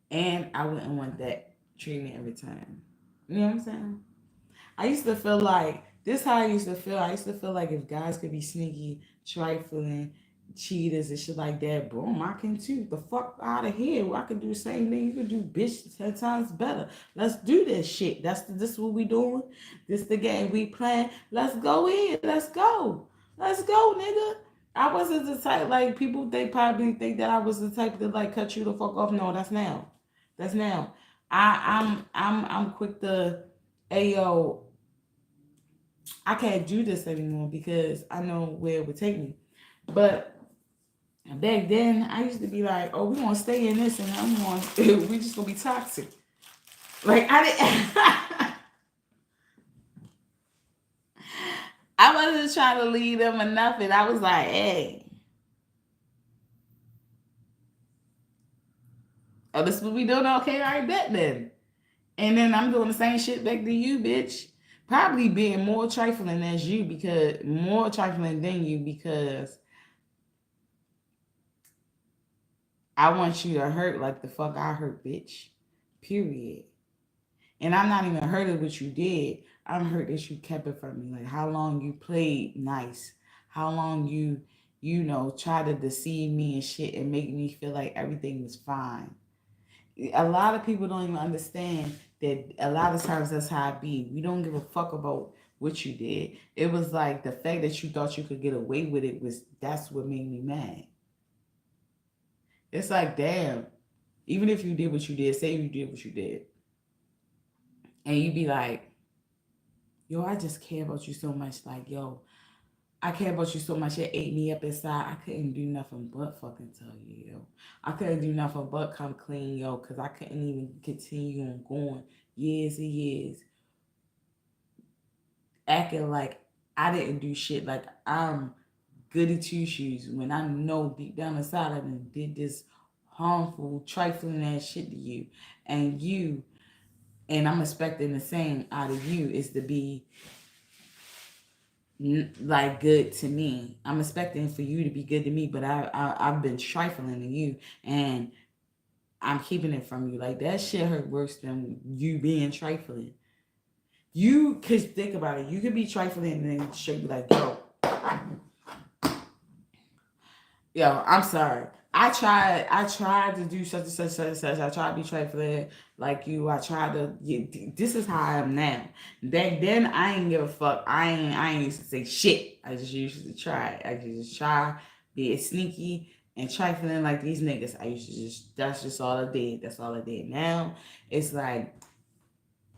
and I wouldn't want that treatment in return. You know what I'm saying? I used to feel like this. How I used to feel. I used to feel like if guys could be sneaky, trifling, cheaters and shit like that, boom, I can too. The fuck out of here. Well, I can do the same thing. You can do bitch 10 times better. Let's do this shit. This what we doing. This the game we playing. Let's go in. Let's go. Let's go, nigga. I wasn't the type like people. They probably think that I was the type to like cut you the fuck off. No, that's now. That's now. I'm quick to. Ayo, I can't do this anymore because I know where it would take me. But back then, I used to be like, oh, we're gonna stay in this, and we just gonna be toxic. Like I didn't, I wasn't trying to lead them or nothing. I was like, hey, oh, this is what we doing? Okay, all right, bet then. And then I'm doing the same shit back to you, bitch. Probably being more trifling as you because more trifling than you because I want you to hurt like the fuck I hurt, bitch. Period. And I'm not even hurt of what you did. I'm hurt that you kept it from me. Like how long you played nice. How long tried to deceive me and shit and make me feel like everything was fine. A lot of people don't even understand that a lot of times that's how it be. We don't give a fuck about what you did. It was like the fact that you thought you could get away with it that's what made me mad. It's like, damn, even if you did what you did, say you did what you did, and you be like, yo, I just care about you so much. Like, yo, I care about you so much. It ate me up inside. I couldn't do nothing but fucking tell you, yo. I couldn't do nothing but come clean, yo, because I couldn't even continue on going years and years acting like I didn't do shit. Like I'm goody two shoes when I know deep down inside I done did this harmful, trifling ass shit to you, and I'm expecting the same out of you is to be like good to me. I'm expecting for you to be good to me, but I've been trifling to you, and I'm keeping it from you. Like that shit hurt worse than you being trifling. You could think about it. You could be trifling and then she'll be like, yo, I'm sorry. I tried to do such and such, such and such. I tried to be trifling like you. I tried to. Yeah, this is how I am now. Back then, I ain't give a fuck. I ain't used to say shit. I just used to try. I just try, be sneaky and trifling like these niggas. I used to just. That's just all I did. That's all I did. Now it's like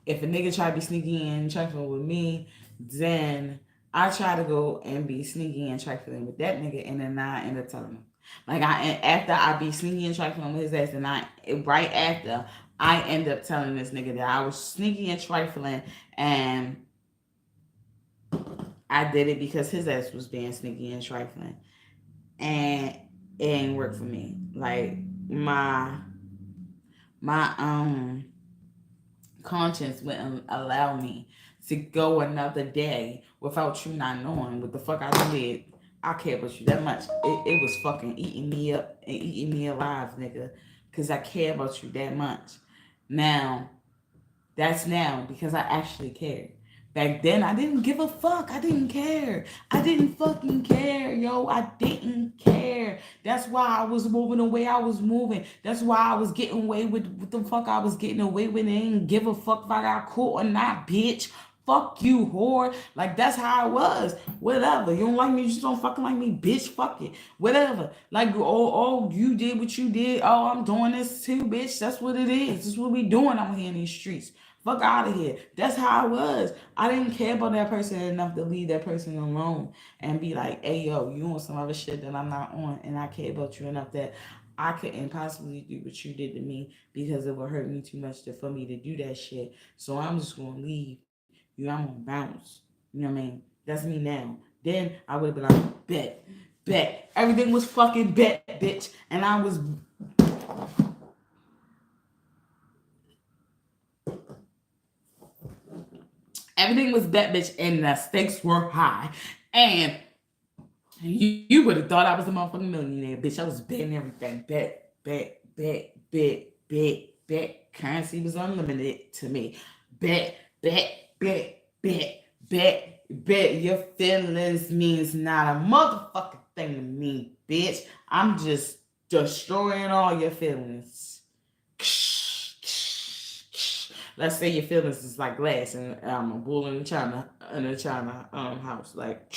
if a nigga try to be sneaky and trifling with me, then I try to go and be sneaky and trifling with that nigga, and then I end up telling him. Like after I be sneaky and trifling with his ass, and right after I end up telling this nigga that I was sneaky and trifling, and I did it because his ass was being sneaky and trifling, and it ain't work for me. Like my conscience wouldn't allow me to go another day without you not knowing what the fuck I did. I care about you that much. It was fucking eating me up and eating me alive, nigga. Because I care about you that much. Now, that's now because I actually care. Back then, I didn't give a fuck. I didn't care. I didn't fucking care, yo. I didn't care. That's why I was moving the way I was moving. That's why I was getting away with what the fuck I was getting away with. And didn't give a fuck if I got caught or not, bitch. Fuck you, whore. Like, that's how I was. Whatever. You don't like me, you just don't fucking like me, bitch. Fuck it. Whatever. Like, you did what you did. Oh, I'm doing this too, bitch. That's what it is. This is what we doing out here in these streets. Fuck out of here. That's how I was. I didn't care about that person enough to leave that person alone and be like, hey, yo, you on some other shit that I'm not on. And I care about you enough that I couldn't possibly do what you did to me because it would hurt me too much for me to do that shit. So I'm just going to leave you. I'm going to bounce. You know what I mean? That's me now. Then I would have been like, bet. Everything was fucking bet, bitch. And I was everything was bet, bitch, and the stakes were high. And you would have thought I was a motherfucking millionaire, bitch. I was betting everything. Bet. Currency was unlimited to me. Bet. Your feelings means not a motherfucking thing to me, bitch. I'm just destroying all your feelings. Let's say your feelings is like glass and a bull in a China house. Like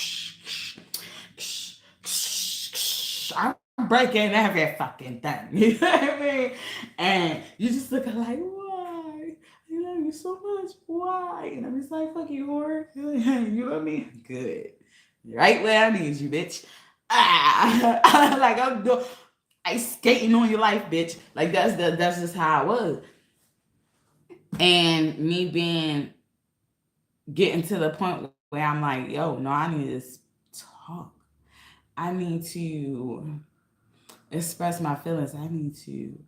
I'm breaking every fucking thing. You know what I mean? And you just look like, why? I love you so much. Why? And I'm just like, fuck you, whore. You know what I mean? Good. Right where I need you, bitch. Like I'm doing, I skating on your life, bitch. Like that's just how I was. And me being getting to the point where I'm like, yo, no, I need to talk. I need to express my feelings. I need to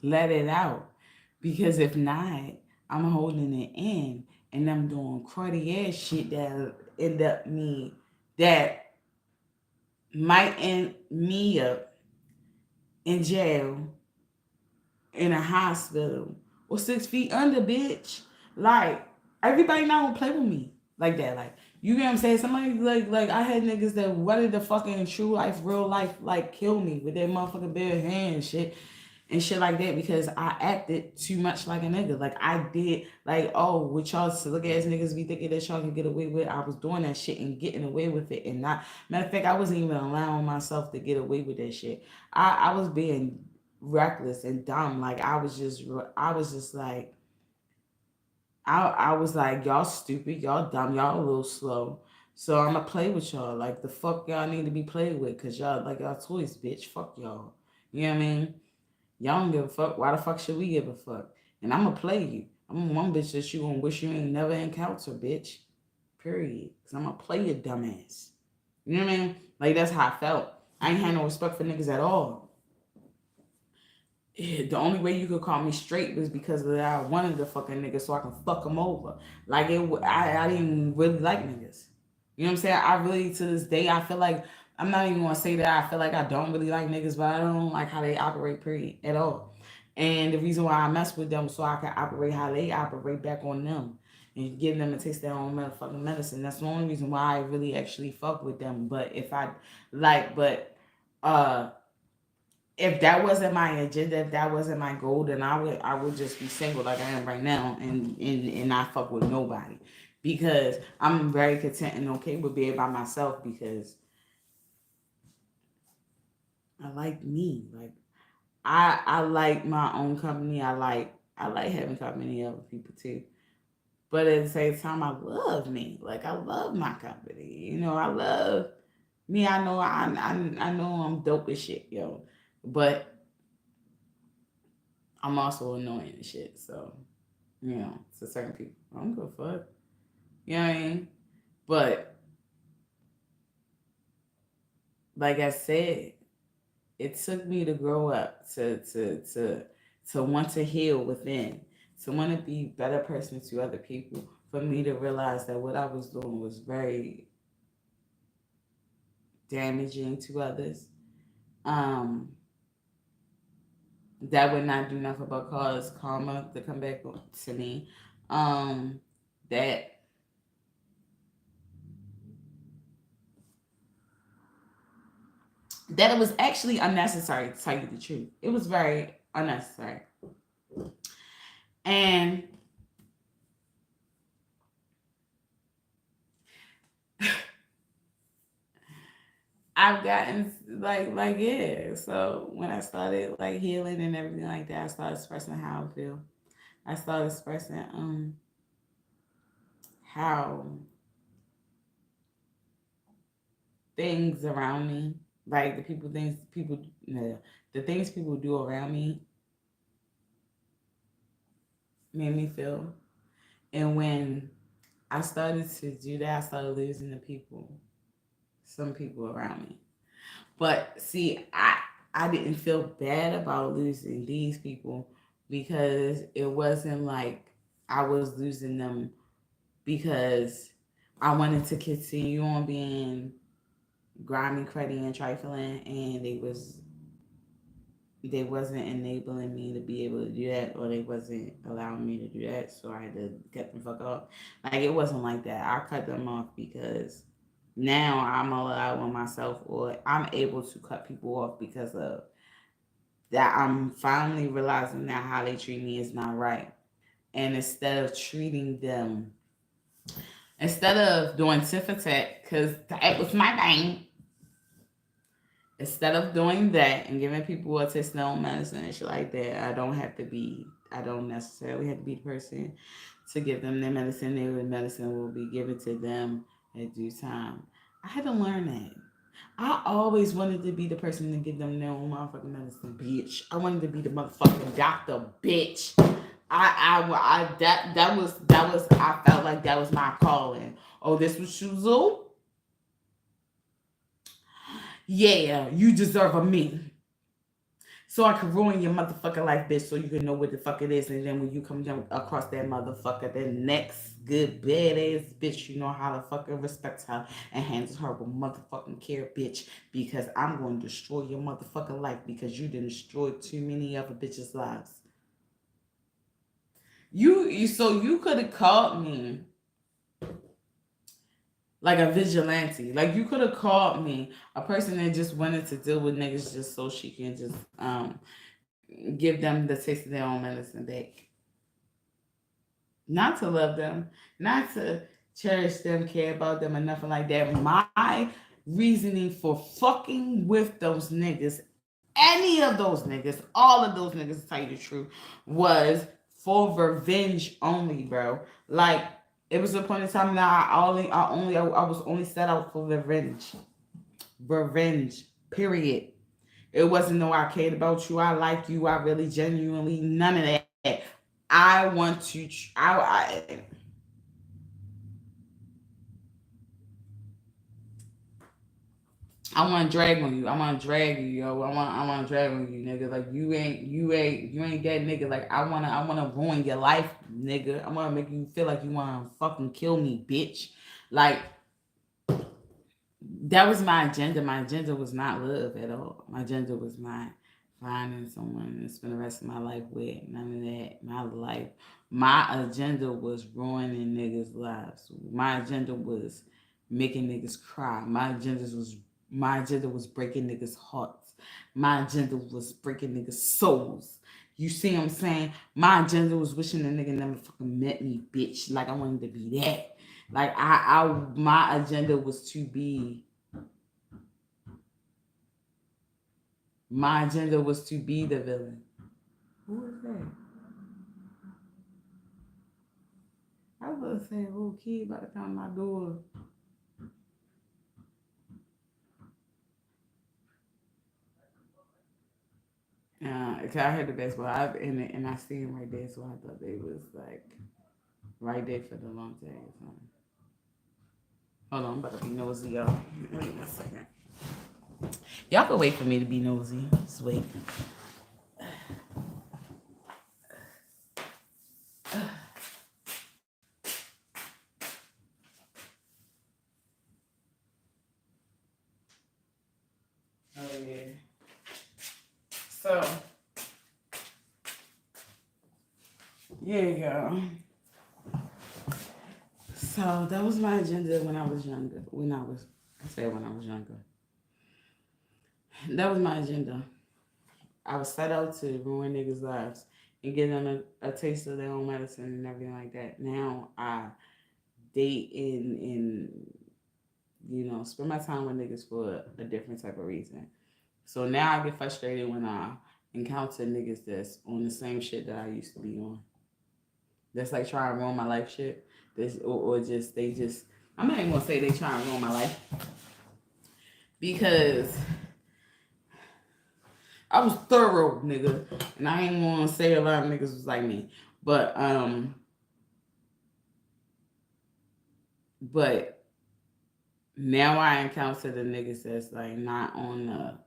let it out. Because if not, I'm holding it in and I'm doing cruddy ass shit that end up me that might end me up in jail, in a hospital, or 6 feet under, bitch. Like, everybody not gonna play with me like that. Like, you get what I'm saying? Somebody like I had niggas that wanted to fucking true life, real life, like kill me with their motherfucking bare hands, shit. And shit like that because I acted too much like a nigga. Like I did, like, oh, what y'all look ass niggas be thinking that y'all can get away with. I was doing that shit and getting away with it, and not matter of fact, I wasn't even allowing myself to get away with that shit. I was being reckless and dumb. Like I was just like I was like, y'all stupid, y'all dumb, y'all a little slow. So I'ma play with y'all. Like the fuck y'all need to be played with, cause y'all like y'all toys, bitch. Fuck y'all. You know what I mean? Y'all don't give a fuck. Why the fuck should we give a fuck? And I'ma play you. I'm one bitch that you gonna wish you ain't never encountered, bitch. Period. Cause I'ma play your dumb ass. You know what I mean? Like that's how I felt. I ain't had no respect for niggas at all. the only way you could call me straight was because of that I wanted the fucking nigga so I can fuck him over. Like I didn't really like niggas. You know what I'm saying? I really to this day I feel like I'm not even gonna say that I feel like I don't really like niggas, but I don't like how they operate period at all. And the reason why I mess with them so I can operate how they operate back on them and give them a taste of their own motherfucking medicine. That's the only reason why I really actually fuck with them. But if I like, but uh if that wasn't my agenda, if that wasn't my goal, then I would just be single like I am right now and not fuck with nobody. Because I'm very content and okay with being by myself because I like me. Like I like my own company. I like having company of other people too. But at the same time I love me. Like I love my company. You know, I love me. I know I'm dope as shit, yo. But I'm also annoying and shit. So to certain people. I don't give a fuck. You know what I mean? But like I said, it took me to grow up to want to heal within, to want to be a better person to other people, for me to realize that what I was doing was very damaging to others. Um, that would not do nothing but cause karma to come back to me. Um, that it was actually unnecessary to tell you the truth. It was very unnecessary. And I've gotten like yeah. So when I started like healing and everything like that, I started expressing how I feel. I started expressing how things around me, like the things people do around me made me feel. And when I started to do that, I started losing some people around me. But see, I didn't feel bad about losing these people because it wasn't like I was losing them because I wanted to continue on being grimy, cruddy, and trifling, and they wasn't enabling me to be able to do that, or they wasn't allowing me to do that, so I had to cut them fuck off. Like it wasn't like that. I cut them off because now I'm allowed on myself, or I'm able to cut people off because of that. I'm finally realizing that how they treat me is not right, and instead of doing tit for tat, because that was my thing, instead of doing that and giving people a taste of their own medicine and shit like that, I don't necessarily have to be the person to give them their medicine. Their medicine will be given to them at due time. I had to learn that. I always wanted to be the person to give them their own motherfucking medicine, bitch. I wanted to be the motherfucking doctor, bitch. I felt like that was my calling. Oh, this was Shuzu? Yeah, you deserve a me. So I could ruin your motherfucking life, bitch, so you can know what the fuck it is. And then when you come down across that motherfucker, the next good badass bitch, you know how to fucking respect her and handle her with motherfucking care, bitch. Because I'm going to destroy your motherfucking life because you didn't destroy too many other bitches' lives. So you could have called me like a vigilante. Like you could have called me a person that just wanted to deal with niggas just so she can just give them the taste of their own medicine back. Not to love them, not to cherish them, care about them, or nothing like that. My reasoning for fucking with those niggas, any of those niggas, all of those niggas, to tell you the truth, was for revenge only, bro. Like it was a point in time that I was only set out for revenge, revenge. Period. It wasn't no I cared about you, I like you, I really genuinely none of that. I want to. I want to drag on you. I want to drag you, yo. I want to drag on you, nigga. Like you ain't that nigga. Like I wanna ruin your life, nigga. I wanna make you feel like you wanna fucking kill me, bitch. Like that was my agenda. My agenda was not love at all. My agenda was not finding someone to spend the rest of my life with. None of that. My agenda was ruining niggas' lives. My agenda was making niggas cry. My agenda was breaking niggas' hearts. My agenda was breaking niggas' souls. You see what I'm saying? My agenda was wishing the nigga never fucking met me, bitch. Like I wanted to be that. Like my agenda was to be My agenda was to be the villain. Who was that? I was gonna say, "Oh, kid about to come to my door." Cause I heard the baseball, and I see him right there, so I thought they was like right there for the long day or something. Hold on, I'm about to be nosy, y'all. Wait a second. Y'all can wait for me to be nosy. Just wait. Oh yeah. So yeah, y'all. So that was my agenda when I was younger. I said when I was younger. That was my agenda. I was set out to ruin niggas' lives and give them a taste of their own medicine and everything like that. Now I date and spend my time with niggas for a different type of reason. So now I get frustrated when I encounter niggas that's on the same shit that I used to be on. That's like trying to ruin my life shit. Or just they just I'm not even gonna say they trying to ruin my life because I was thorough, nigga, and I ain't want to say a lot of niggas was like me, but but now I encounter the niggas that's like not on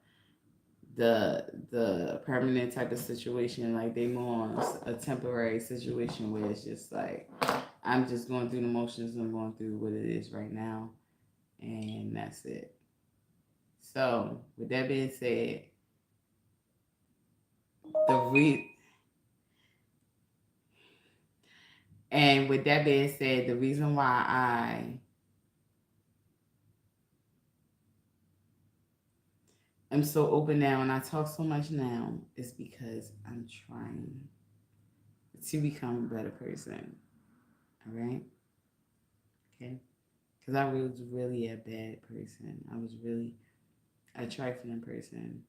the permanent type of situation, like they more on a temporary situation where it's just like I'm just going through the motions and going through what it is right now, and that's it. So with that being said, the re and with that being said, the reason why I am so open now and I talk so much now is because I'm trying to become a better person. All right? Okay? Because I was really a bad person. I was really a trifling person.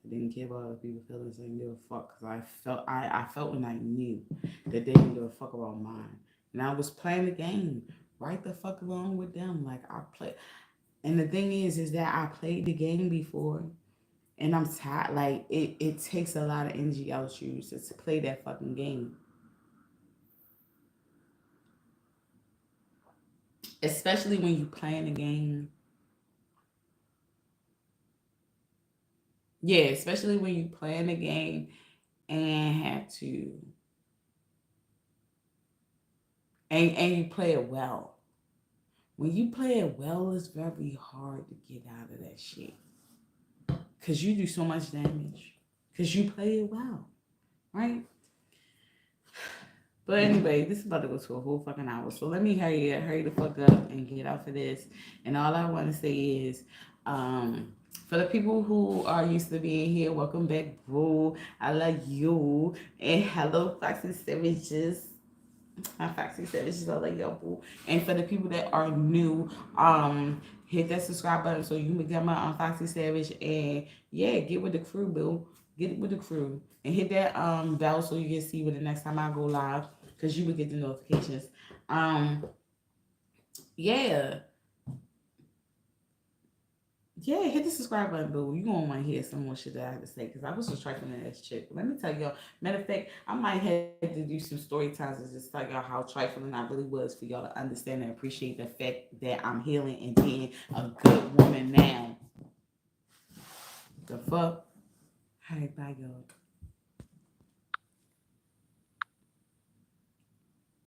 I didn't care about other people's feelings. I didn't give a fuck because I felt when I knew that they didn't give a fuck about mine. And I was playing the game right the fuck along with them. Like I play, and the thing is that I played the game before, and I'm tired. Like it takes a lot of energy out you to play that fucking game, especially when you playing the game. Yeah, especially when you playing the game and have to and you play it well. When you play it well, it's very hard to get out of that shit because you do so much damage because you play it well, right? But anyway, this is about to go to a whole fucking hour. So let me hurry the fuck up and get out for this. And all I want to say is, for the people who are used to being here, welcome back, boo. I love you. And hello, Foxy Savages. My Foxy Savages, I love y'all, boo. And for the people that are new, hit that subscribe button so you can become my Foxy Savage. And yeah, get with the crew, boo. Get with the crew. And hit that bell so you can see when the next time I go live because you would get the notifications. Um, yeah, yeah, hit the subscribe button, boo. You gonna want to hear some more shit that I have to say because I was just trifling ass chick. Let me tell y'all. Matter of fact, I might have to do some story times and just tell y'all how trifling I really was for y'all to understand and appreciate the fact that I'm healing and being a good woman now. fuck? All right, bye, y'all.